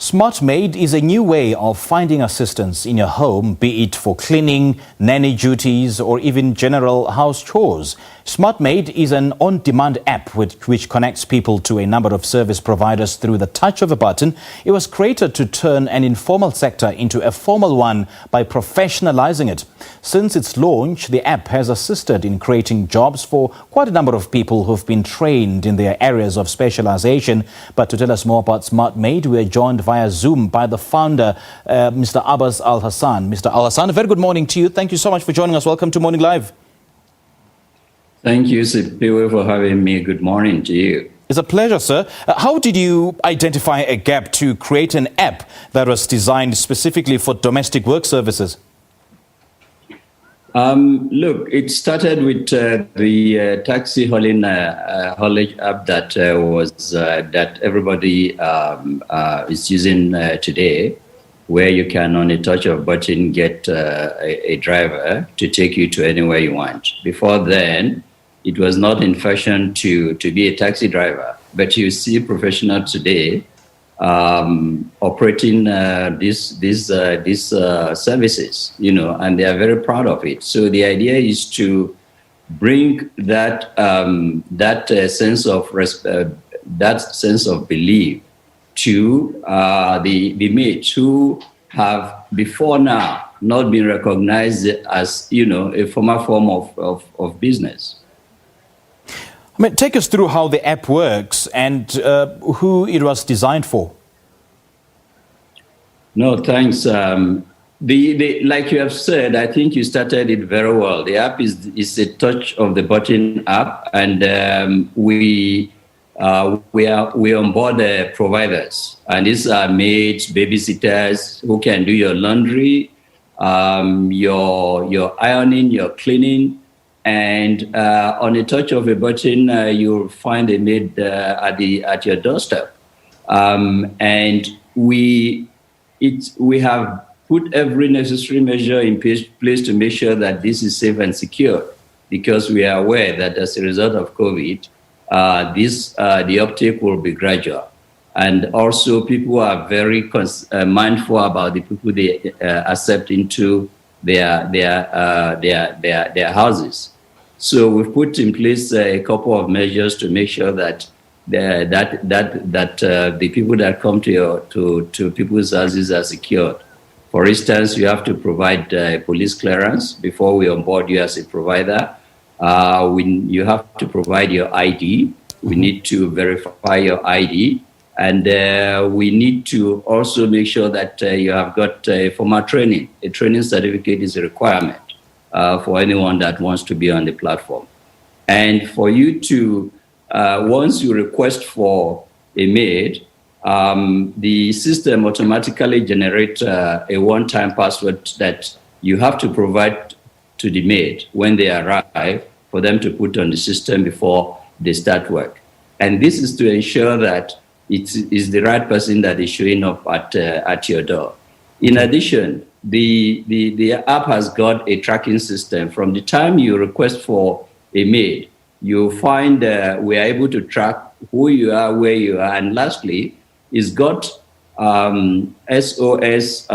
Smartmaid is a new way of finding assistance in your home, be it for cleaning, nanny duties, or even general house chores. Smartmaid is an on-demand app which connects people to a number of service providers through the touch of a button. It was created to turn an informal sector into a formal one by professionalizing it. Since its launch, the app has assisted in creating jobs for quite a number of people who've been trained in their areas of specialization. But to tell us more about Smartmaid, we are joined via Zoom by the founder, Mr. Abbas Al Hassan. Mr. Al Hassan, a very good morning to you. Thank you so much for joining us. Welcome to Morning Live. Thank you, Sipiwe, for having me. Good morning to you. It's a pleasure, sir. How did you identify a gap to create an app that was designed specifically for domestic work services? Look, it started with the taxi hauling app that that everybody is using today, where you can, on a touch of button, get a driver to take you to anywhere you want. Before then, it was not in fashion to be a taxi driver, but you see professionals today operating these services, and they are very proud of it. So the idea is to bring that sense of belief to the mates who have before now not been recognized as a formal form of business. I mean, take us through how the app works and who it was designed for. No, thanks. Like you have said, I think you started it very well. The app is a touch of the button app, and we onboard providers, and these are maids, babysitters who can do your laundry, your ironing, your cleaning. And on a touch of a button, you'll find a maid at your doorstep. And we have put every necessary measure in place to make sure that this is safe and secure, because we are aware that as a result of COVID, the uptake will be gradual. And also, people are very mindful about the people they accept into their houses. So we've put in place a couple of measures to make sure that the people that come to people's houses are secured. For instance, you have to provide police clearance before we onboard you as a provider. You have to provide your ID. We need to verify your ID. And we need to also make sure that you have got formal training. A training certificate is a requirement for anyone that wants to be on the platform. And for you to, once you request for a maid, the system automatically generates a one-time password that you have to provide to the maid when they arrive for them to put on the system before they start work. And this is to ensure that it is the right person that is showing up at your door. In addition, the app has got a tracking system. From the time you request for a maid, you find we are able to track who you are, where you are, and lastly, it's got SOS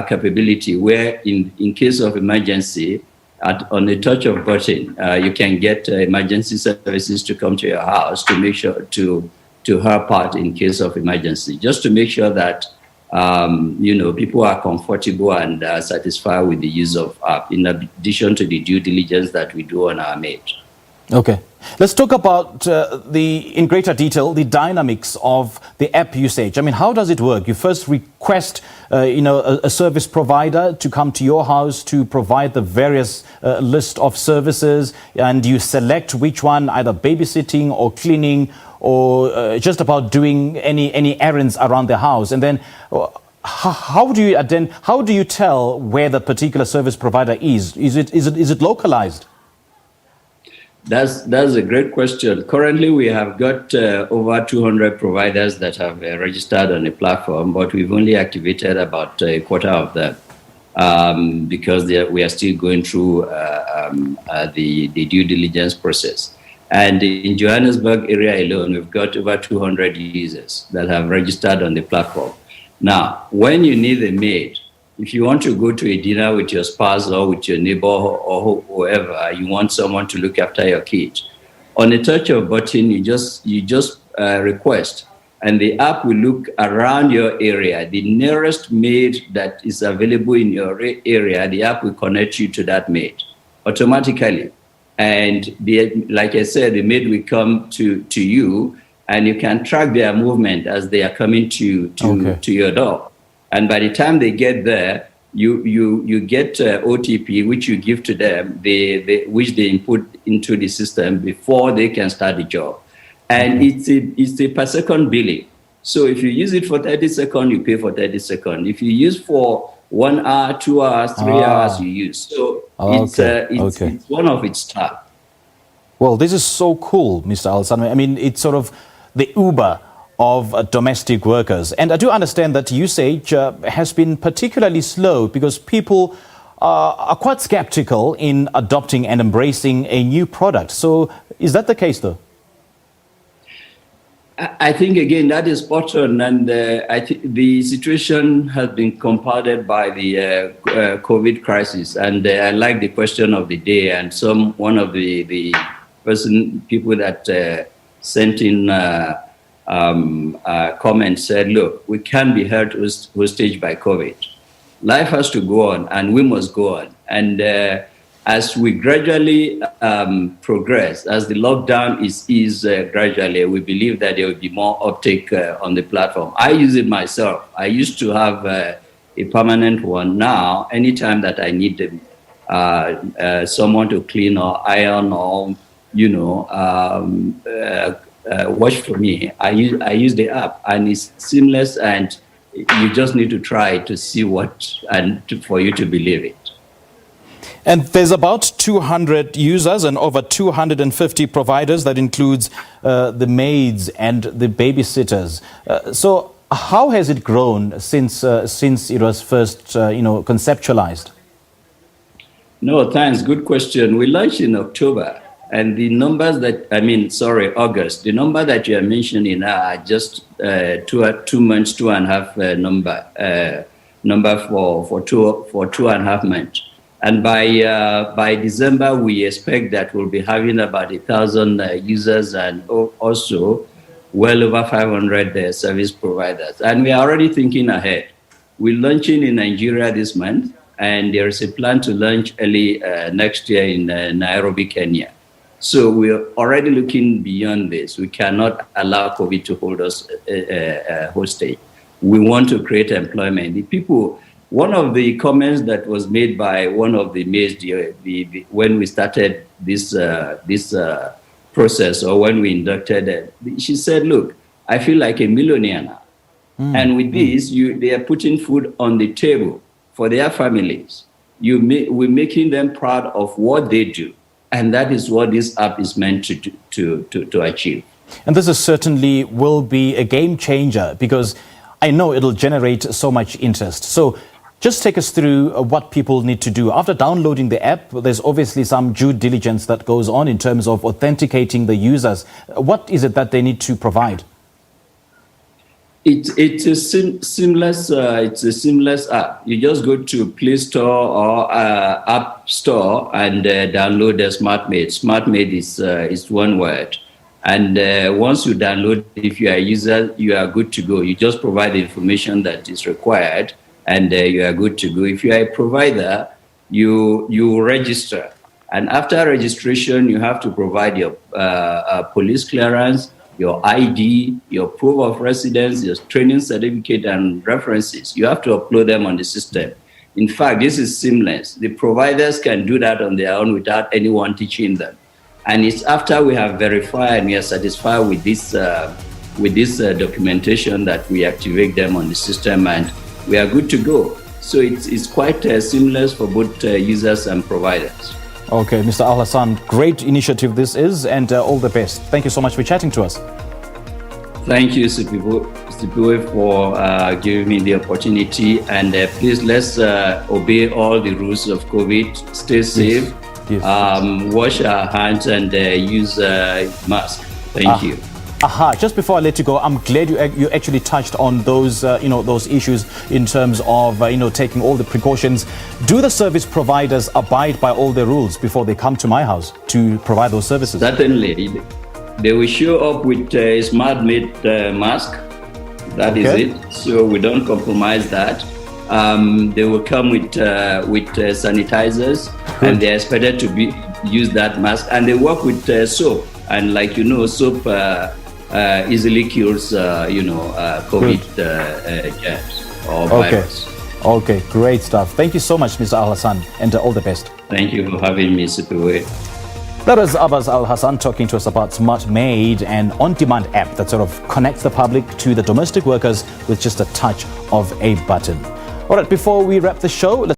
capability, where in case of emergency, on a touch of button, you can get emergency services to come to your house to make sure to help out in case of emergency, just to make sure that people are comfortable and satisfied with the use of app, in addition to the due diligence that we do on our maid. Okay. Let's talk about in greater detail, the dynamics of the app usage. I mean, how does it work? You first request, a service provider to come to your house to provide the various list of services, and you select which one, either babysitting or cleaning or just about doing any errands around the house. And then how do you tell where the particular service provider is? Is it localized? That's a great question. Currently, we have got over 200 providers that have registered on the platform, but we've only activated about a quarter of them because we are still going through the due diligence process. And in Johannesburg area alone, we've got over 200 users that have registered on the platform. Now, when you need a maid, if you want to go to a dinner with your spouse or with your neighbor or whoever, you want someone to look after your kids. On a touch of button, you just request, and the app will look around your area. The nearest maid that is available in your area, the app will connect you to that maid automatically. And like I said, the maid will come to you, and you can track their movement as they are coming to your door. And by the time they get there, you get OTP, which you give to them, which they input into the system before they can start the job. And it's a per second billing. So if you use it for 30 seconds, you pay for 30 seconds. If you use for 1 hour, 2 hours, 3 hours, you use. So it's one of its type. Well, this is so cool, Mr. Al-Hassan. I mean, it's sort of the Uber of domestic workers. And I do understand that usage has been particularly slow because people are quite skeptical in adopting and embracing a new product. So is that the case, though? I think, again, that is spot on. And I think the situation has been compounded by the COVID crisis. And I like the question of the day. And one of the people that sent in comments said, look, we can't be held hostage by COVID. Life has to go on, and we must go on. And as we gradually progress, as the lockdown is eased gradually, we believe that there will be more uptake on the platform. I use it myself. I used to have a permanent one. Now, anytime that I need someone to clean or iron or, watch for me, I use the app, and it's seamless, and you just need to try to see for you to believe it. And there's about 200 users and over 250 providers. That includes the maids and the babysitters. So how has it grown since it was first conceptualized? No, thanks. Good question. We launched in October, and the numbers August. The number that you are mentioning are just 2 months, 2.5 number for 2.5 months. And by December, we expect that we'll be having about 1,000 users and also well over 500 service providers. And we are already thinking ahead. We're launching in Nigeria this month, and there is a plan to launch early next year in Nairobi, Kenya. So we're already looking beyond this. We cannot allow COVID to hold us hostage. We want to create employment. One of the comments that was made by one of the maids when we started this process, or when we inducted it, she said, look, I feel like a millionaire now. And with this, they are putting food on the table for their families. We're making them proud of what they do. And that is what this app is meant to achieve. And this certainly will be a game changer, because I know it'll generate so much interest. So just take us through what people need to do. After downloading the app, there's obviously some due diligence that goes on in terms of authenticating the users. What is it that they need to provide? It's a seamless app. You just go to Play Store or App Store and download the Smartmaid. Smartmaid is one word. And once you download, if you are a user, you are good to go. You just provide the information that is required, and you are good to go. If you are a provider, you register. And after registration, you have to provide your police clearance, your ID, your proof of residence, your training certificate, and references. You have to upload them on the system. In fact, this is seamless. The providers can do that on their own without anyone teaching them. And it's after we have verified and we are satisfied with this documentation that we activate them on the system, and we are good to go. So it's quite seamless for both users and providers. Okay, Mr. Al-Hassan, great initiative this is, and all the best. Thank you so much for chatting to us. Thank you, Sipiwe, for giving me the opportunity. And please, let's obey all the rules of COVID. Stay safe. Yes. Wash our hands and use mask. Thank you. Aha, just before I let you go, I'm glad you actually touched on those, those issues in terms of, taking all the precautions. Do the service providers abide by all the rules before they come to my house to provide those services? Certainly. They will show up with a Smartmaid mask. That is it. So we don't compromise that. They will come with sanitizers, and they're expected to use that mask. And they work with soap. And like soap easily cures, COVID germs or virus. Okay, great stuff. Thank you so much, Mr. Al Hassan, and all the best. Thank you for having me, Superway. That was Abbas Al Hassan talking to us about Smartmaid, an on-demand app that sort of connects the public to the domestic workers with just a touch of a button. All right, before we wrap the show, let's